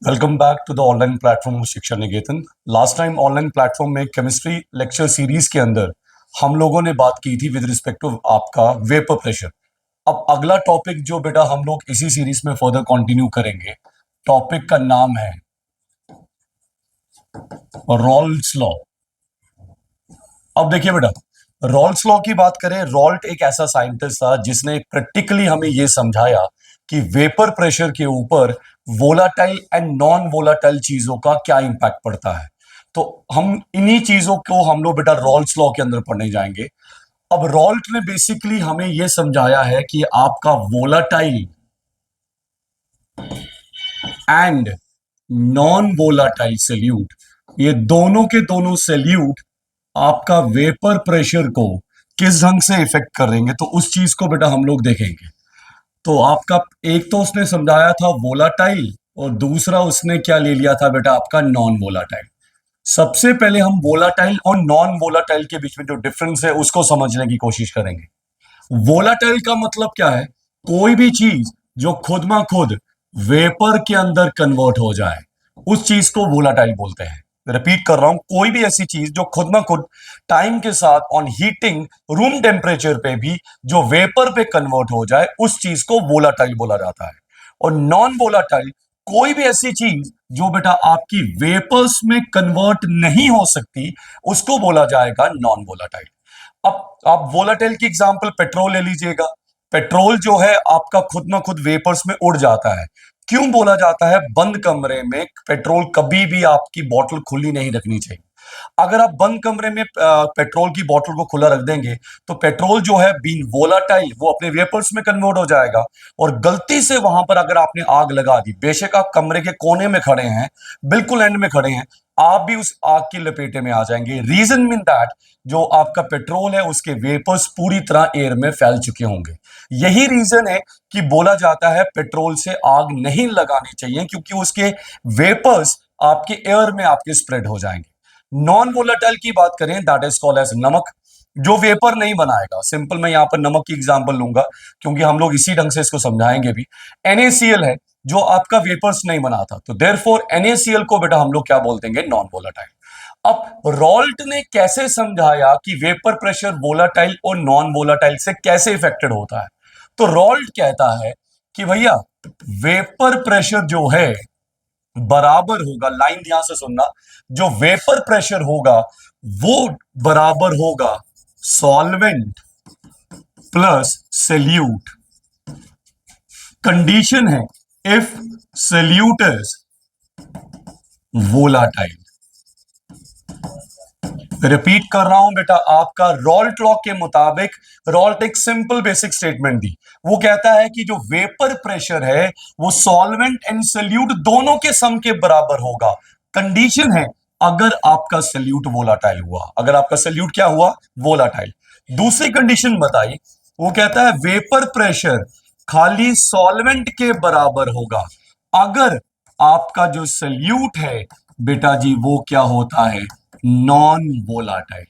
Welcome back to the online platform Shiksha Niketan. Last time online platform में chemistry lecture series के अंदर हम लोगों ने बात की थी विद रिस्पेक्ट टू आपका वेपर प्रेशर। अब अगला टॉपिक जो बेटा हम लोग इसी सीरीज में फर्दर कंटिन्यू करेंगे, टॉपिक का नाम है रॉल्स लॉ। अब देखिए बेटा, रॉल्स लॉ की बात करें, रॉल्ट एक ऐसा साइंटिस्ट था जिसने प्रैक्टिकली हमें यह समझाया कि वेपर प्रेशर के ऊपर वोलाटाइल एंड नॉन वोलाटाइल चीजों का क्या इंपैक्ट पड़ता है। तो हम इन्हीं चीजों को हम लोग बेटा रॉल्स लॉ के अंदर पढ़ने जाएंगे। अब रॉल्ट ने बेसिकली हमें यह समझाया है कि आपका volatile and non volatile solute, ये दोनों के दोनों सॉल्यूट आपका वेपर प्रेशर को किस ढंग से इफेक्ट करेंगे, तो उस चीज को बेटा हम लोग देखेंगे। तो आपका एक तो उसने समझाया था वोलाटाइल और दूसरा उसने क्या ले लिया था बेटा आपका नॉन वोलाटाइल। सबसे पहले हम वोलाटाइल और नॉन वोलाटाइल के बीच में जो डिफरेंस है उसको समझने की कोशिश करेंगे। वोलाटाइल का मतलब क्या है? कोई भी चीज जो खुद में खुद वेपर के अंदर कन्वर्ट हो जाए उस चीज को वोलाटाइल बोलते हैं। रिपीट कर रहा हूं, कोई भी ऐसी चीज जो खुद में खुद टाइम के साथ ऑन हीटिंग रूम टेम्परेचर पे भी जो वेपर पे कन्वर्ट हो जाए उस चीज को वोलाटाइल बोला जाता है। और नॉन वोलाटाइल कोई भी ऐसी चीज जो बेटा आपकी वेपर्स में कन्वर्ट नहीं हो सकती उसको बोला जाएगा नॉन वोलाटाइल। अब आप वोलाटाइल की एग्जांपल पेट्रोल ले लीजिएगा। पेट्रोल जो है आपका खुद में खुद वेपर्स में उड़ जाता है। क्यों बोला जाता है? बंद कमरे में पेट्रोल कभी भी आपकी बोतल खुली नहीं रखनी चाहिए। अगर आप बंद कमरे में पेट्रोल की बोतल को खुला रख देंगे तो पेट्रोल जो है बीइंग वोलाटाइल वो अपने वेपर्स में कन्वर्ट हो जाएगा और गलती से वहां पर अगर आपने आग लगा दी, बेशक आप कमरे के कोने में खड़े हैं, बिल्कुल एंड में खड़े हैं, आप भी उस आग की लपेटे में आ जाएंगे। रीजन मीन दैट जो आपका पेट्रोल है उसके वेपर्स पूरी तरह एयर में फैल चुके होंगे। यही रीजन है कि बोला जाता है पेट्रोल से आग नहीं लगानी चाहिए, क्योंकि उसके वेपर्स आपके एयर में आपके स्प्रेड हो जाएंगे। नॉन वोलेटाइल की बात करें, दैट इज कॉल्ड एज नमक, जो वेपर नहीं बनाएगा। सिंपल मैं यहां पर नमक की एग्जांपल लूंगा क्योंकि हम लोग इसी ढंग से इसको समझाएंगे भी। NaCl है जो आपका वेपर्स नहीं बनाता, तो देयरफॉर NaCl को बेटा हम लोग क्या बोलते हैं? Non volatile. अब रॉल्ट ने कैसे समझाया कि वेपर प्रेशर वोलाटाइल और नॉन वोलाटाइल से कैसे इफेक्टेड होता है? तो रॉल्ट कहता है कि भैया वेपर प्रेशर जो है बराबर होगा, लाइन ध्यान से सुनना, जो वेपर प्रेशर होगा वो बराबर होगा सॉल्वेंट प्लस सल्यूट। कंडीशन है if solute is volatile. Repeat कर रहा हूं बेटा, आपका रॉल्ट लॉ के मुताबिक रॉल्ट एक सिंपल बेसिक स्टेटमेंट दी। वो कहता है कि जो वेपर प्रेशर है वो सॉल्वेंट एंड सल्यूट दोनों के सम के बराबर होगा। कंडीशन है अगर आपका सल्यूट वोलाटाइल हुआ। अगर आपका सल्यूट क्या हुआ? वोलाटाइल। दूसरी कंडीशन बताई, वो कहता है वेपर प्रेशर खाली सॉल्वेंट के बराबर होगा अगर आपका जो सल्यूट है बेटा जी वो क्या होता है? Non volatile.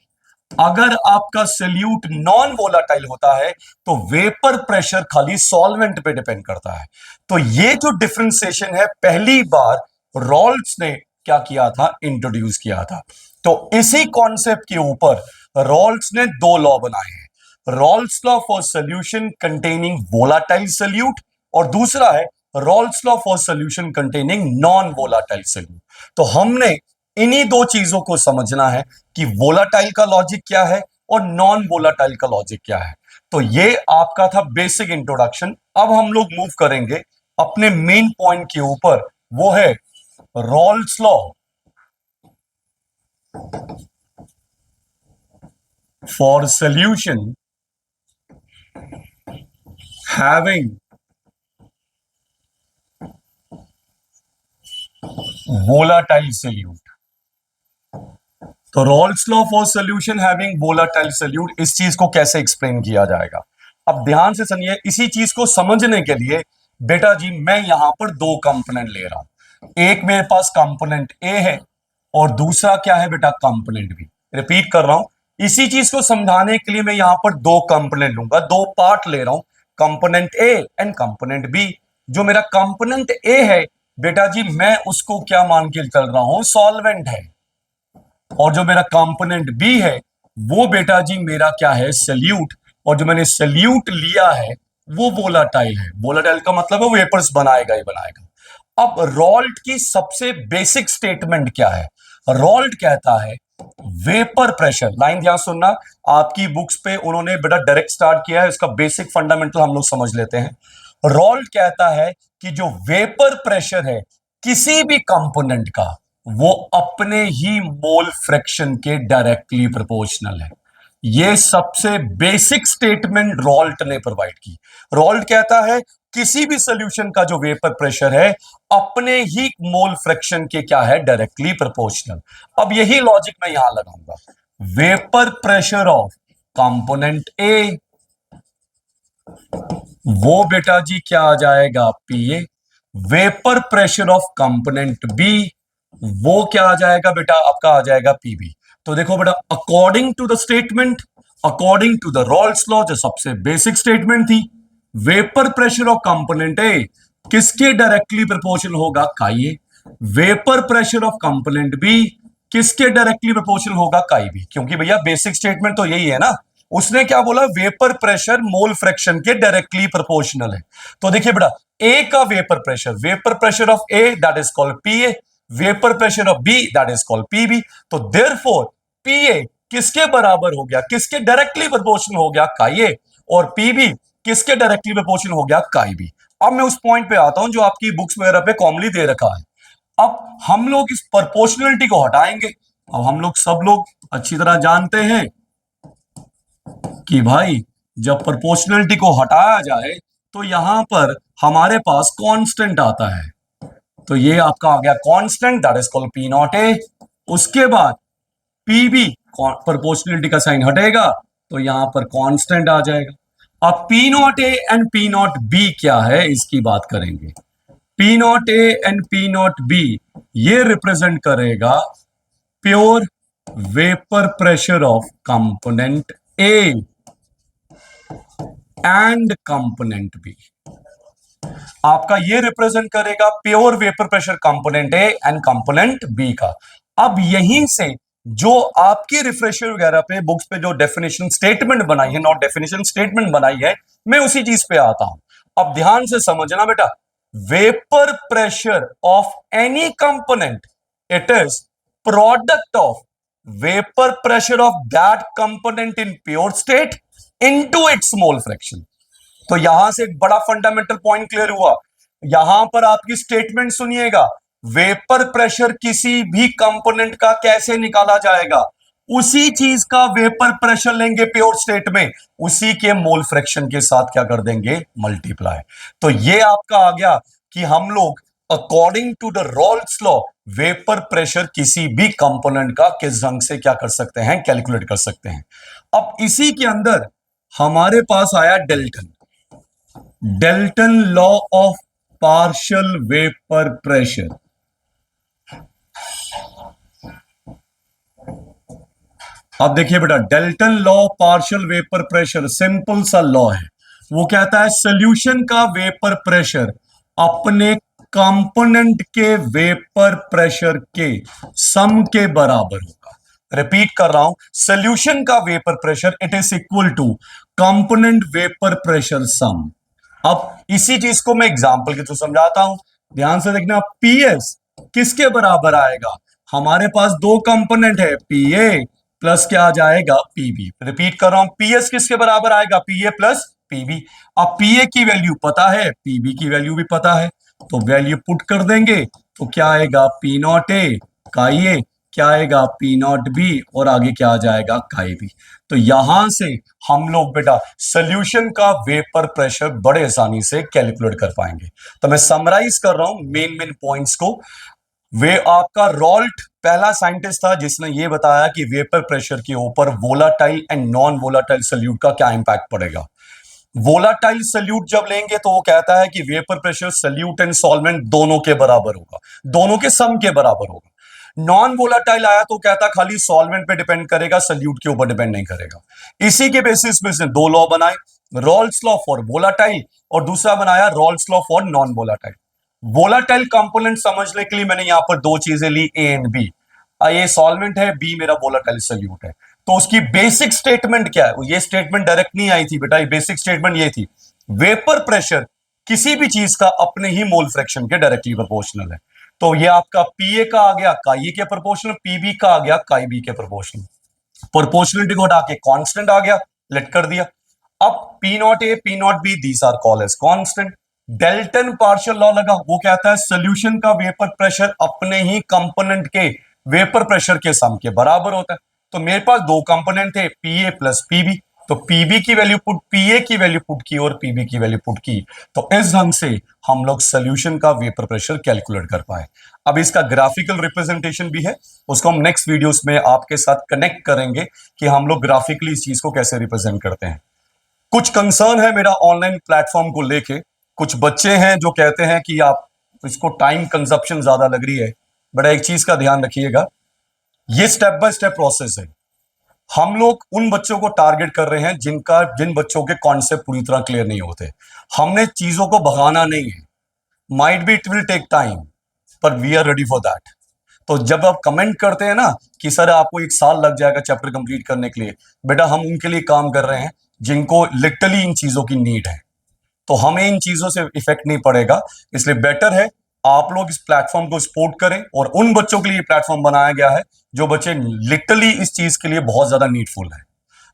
अगर आपका सल्यूट नॉन वोलाटाइल होता है तो वेपर प्रेशर खाली सॉल्वेंट पे डिपेंड करता है। तो ये जो डिफरेंशिएशन है पहली बार रॉल्ट्स ने क्या किया था? इंट्रोड्यूस किया था। तो इसी कॉन्सेप्ट के ऊपर रॉल्ट्स ने दो लॉ बनाए हैं। Raoult's law for solution containing volatile solute और दूसरा है Raoult's law for solution containing non volatile solute. तो हमने इन्हीं दो चीजों को समझना है कि वोलाटाइल का लॉजिक क्या है और नॉन वोलाटाइल का लॉजिक क्या है। तो ये आपका था बेसिक इंट्रोडक्शन। अब हम लोग मूव करेंगे अपने मेन पॉइंट के ऊपर, वो है Raoult's law for solution having volatile solute. तो Raoult's law for solution having volatile solute, इस चीज को कैसे एक्सप्लेन किया जाएगा? अब ध्यान से सुनिए, इसी चीज को समझने के लिए बेटा जी मैं यहां पर दो कंपोनेंट ले रहा हूं। एक मेरे पास कंपोनेंट ए है और दूसरा क्या है बेटा? Component B. रिपीट कर रहा हूं, इसी चीज को समझाने के लिए मैं यहां पर दो कंपोनेंट लूंगा, दो पार्ट ले रहा हूं, component A and component B. जो मेरा कंपोनेंट ए है बेटा जी मैं उसको क्या मान के चल रहा हूं, सॉल्वेंट है, और जो मेरा कंपोनेंट बी है वो बेटा जी मेरा क्या है, सल्यूट, और जो मैंने सल्यूट लिया है वो वोलाटाइल है। वोलाटाइल का मतलब है वो वेपर्स बनाएगा ही बनाएगा। अब रॉल्ट की सबसे बेसिक स्टेटमेंट क्या है, रॉल्ट कहता है वेपर प्रेशर, लाइन ध्यान सुनना, आपकी बुक्स पे उन्होंने बेटा डायरेक्ट स्टार्ट किया है, इसका बेसिक फंडामेंटल हम लोग समझ लेते हैं। रॉल्ट कहता है कि जो वेपर प्रेशर है किसी भी कंपोनेंट का वो अपने ही मोल फ्रैक्शन के डायरेक्टली प्रोपोर्शनल है। ये सबसे बेसिक स्टेटमेंट रॉल्ट ने प्रोवाइड की। रॉल्ट कहता है किसी भी सॉल्यूशन का जो वेपर प्रेशर है अपने ही मोल फ्रैक्शन के क्या है, डायरेक्टली प्रोपोर्शनल। अब यही लॉजिक मैं यहां लगाऊंगा, vapour pressure of component A, वो बेटा जी क्या आ जाएगा, PA. Vapour pressure of component B, वो क्या आ जाएगा बेटा, आपका आ जाएगा पीबी। तो देखो बेटा, according to the statement, according to the Raoult's law, जो सबसे बेसिक स्टेटमेंट थी, vapour pressure of component A किसके डायरेक्टली प्रोपोर्शनल होगा, chi A. Vapour pressure of component B किसके डायरेक्टली प्रोपोर्शनल होगा, काई बी। क्योंकि भैया बेसिक स्टेटमेंट तो यही है ना, उसने क्या बोला, वेपर प्रेशर मोल फ्रैक्शन के डायरेक्टली प्रोपोर्शनल है। तो देखिए बेटा, ए का vapour pressure of A that is called PA, vapour pressure of B that is called PB. तो देयरफॉर पीए किसके बराबर हो गया, किसके डायरेक्टली प्रोपोर्शनल हो गया, काई ए, और पीबी किसके डायरेक्टली प्रोपोर्शनल हो गया, काई बी। अब मैं उस पॉइंट पे आता हूं जो आपकी बुक्स वगैरह पे कॉमनली दे रखा है। अब हम लोग इस प्रोपोर्शनलिटी को हटाएंगे। अब हम लोग सब लोग अच्छी तरह जानते हैं कि भाई जब प्रोपोर्शनलिटी को हटाया जाए तो यहां पर हमारे पास कांस्टेंट आता है। तो ये आपका आ गया constant that is called P not ए। उसके बाद पीबी, प्रोपोर्शनलिटी का साइन हटेगा तो यहां पर कांस्टेंट आ जाएगा। अब P not A and P not B क्या है इसकी बात करेंगे। P not A and P not B ये रिप्रेजेंट करेगा pure vapour pressure of component A and component B. आपका ये रिप्रेजेंट करेगा pure vapour pressure component A and component B का। अब यहीं से जो आपके रिफ्रेशर वगैरह पे बुक्स पे जो डेफिनेशन स्टेटमेंट बनाई है, नॉट डेफिनेशन स्टेटमेंट बनाई है, मैं उसी चीज पे आता हूं। अब ध्यान से समझना बेटा, vapour pressure of any component it is product of vapour pressure of that component in pure state into its mole fraction. तो यहां से एक बड़ा फंडामेंटल पॉइंट क्लियर हुआ। यहां पर आपकी स्टेटमेंट सुनिएगा, वेपर प्रेशर किसी भी कंपोनेंट का कैसे निकाला जाएगा, उसी चीज का वेपर प्रेशर लेंगे प्योर स्टेट में, उसी के मोल फ्रैक्शन के साथ क्या कर देंगे, मल्टीप्लाई। तो ये आपका आ गया कि हम लोग according to the Raoult's law vapour pressure किसी भी कंपोनेंट का किस ढंग से क्या कर सकते हैं, कैलकुलेट कर सकते हैं। अब इसी के अंदर हमारे पास आया Dalton, Dalton law of partial vapour pressure. अब देखिए बेटा, Dalton law partial vapour pressure simple सा लॉ है। वो कहता है सॉल्यूशन का वेपर प्रेशर अपने कंपोनेंट के वेपर प्रेशर के सम के बराबर होगा। रिपीट कर रहा हूं, सॉल्यूशन का vapour pressure it is equal to component vapour pressure sum. अब इसी चीज को मैं एग्जांपल के थ्रू समझाता हूं, ध्यान से देखना। पीएस किसके बराबर आएगा, हमारे पास दो कंपोनेंट है, पीए प्लस क्या आ जाएगा, पीबी। रिपीट कर रहा हूं, पीएस किसके बराबर आएगा, पीए प्लस पीबी। अब पीए की वैल्यू पता है, पीबी की वैल्यू भी पता है, तो वैल्यू पुट कर देंगे तो क्या आएगा, पी नॉट ए काई ए, क्या आएगा, पी नॉट बी, और आगे क्या आ जाएगा, काई बी। तो यहां से हम लोग बेटा सॉल्यूशन का वेपर प्रेशर बड़े आसानी से कैलकुलेट कर पाएंगे। तो मैं समराइज कर रहा हूं मेन मेन पॉइंट्स को। वे आपका रॉल्ट पहला साइंटिस्ट था जिसने ये बताया कि वेपर प्रेशर के ऊपर volatile and non volatile solute का क्या इंपैक्ट पड़ेगा। वोलाटाइल सॉल्यूट जब लेंगे तो वो कहता है कि vapour pressure solute and solvent दोनों के बराबर होगा, दोनों के सम के बराबर होगा। नॉन वोलाटाइल आया तो कहता खाली सॉल्वेंट पे डिपेंड करेगा, सॉल्यूट के ऊपर डिपेंड नहीं करेगा। इसी के बेसिस पे इसने दो लॉ बनाए, रॉल्स लॉ फॉर वोलाटाइल और दूसरा बनाया Rawls law for non volatile. Volatile component समझने के लिए मैंने यहां पर दो चीजें ली, ए एंड बी। ये सॉल्वेंट है, बी मेरा वोलाटाइल सोल्यूट है। तो उसकी बेसिक स्टेटमेंट क्या है? ये स्टेटमेंट डायरेक्ट नहीं आई थी बेटा, ये बेसिक स्टेटमेंट ये थी, वेपर प्रेशर किसी भी चीज का अपने ही मोल फ्रैक्शन के डायरेक्टली प्रोपोर्शनल है। तो ये आपका पीए का आ गया काई के प्रोपोर्शनल, पीबी का आ गया काई बी के प्रोपोर्शनल। प्रोपोर्शनलिटी को हटा के कांस्टेंट आ गया, लेट कर दिया। अब P not A P not B these are called as constant. Dalton partial law लगा, वो कहता है सोल्यूशन का वेपर प्रेशर अपने ही कंपोनेंट के वेपर प्रेशर के सम के बराबर होता है। तो मेरे पास दो कंपोनेंट थे, पीए प्लस पीबी। तो पीबी की वैल्यू पुट, पीए की वैल्यू पुट की और पीबी की वैल्यू पुट की। तो इस ढंग से हम लोग सोल्यूशन का वेपर प्रेशर कैलकुलेट कर पाए। अब इसका ग्राफिकल रिप्रेजेंटेशन भी है, उसको हम नेक्स्ट वीडियोस में आपके साथ कनेक्ट करेंगे कि हम लोग ग्राफिकली इस चीज को कैसे रिप्रेजेंट करते हैं। कुछ कंसर्न है मेरा ऑनलाइन प्लेटफॉर्म को लेके। कुछ बच्चे हैं जो कहते हैं कि आप इसको टाइम कंजप्शन ज्यादा लग रही है। बट एक चीज का ध्यान रखिएगा, ये स्टेप बाय स्टेप प्रोसेस है। हम लोग उन बच्चों को टारगेट कर रहे हैं जिन बच्चों के कॉन्सेप्ट पूरी तरह क्लियर नहीं होते। हमने चीजों को भगाना नहीं है, might be it will take time, पर we are ready for that. तो जब आप कमेंट करते हैं ना कि सर आपको 1 साल लग जाएगा चैप्टर कंप्लीट करने के लिए, बेटा हम उनके लिए काम कर रहे हैं जिनको लिटरली इन चीजों की नीड है। तो हमें इन चीजों से इफेक्ट नहीं पड़ेगा। इसलिए बेटर है आप लोग इस प्लेटफॉर्म को सपोर्ट करें, और उन बच्चों के लिए प्लेटफॉर्म बनाया गया है जो बच्चे लिटरली इस चीज के लिए बहुत ज्यादा नीडफुल है।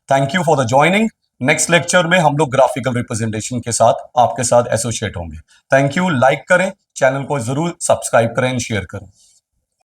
Thank you for the joining. Next lecture में हम लोग ग्राफिकल रिप्रेजेंटेशन के साथ आपके साथ एसोसिएट होंगे। Thank you. लाइक करें, चैनल को जरूर सब्सक्राइब करें, शेयर करें।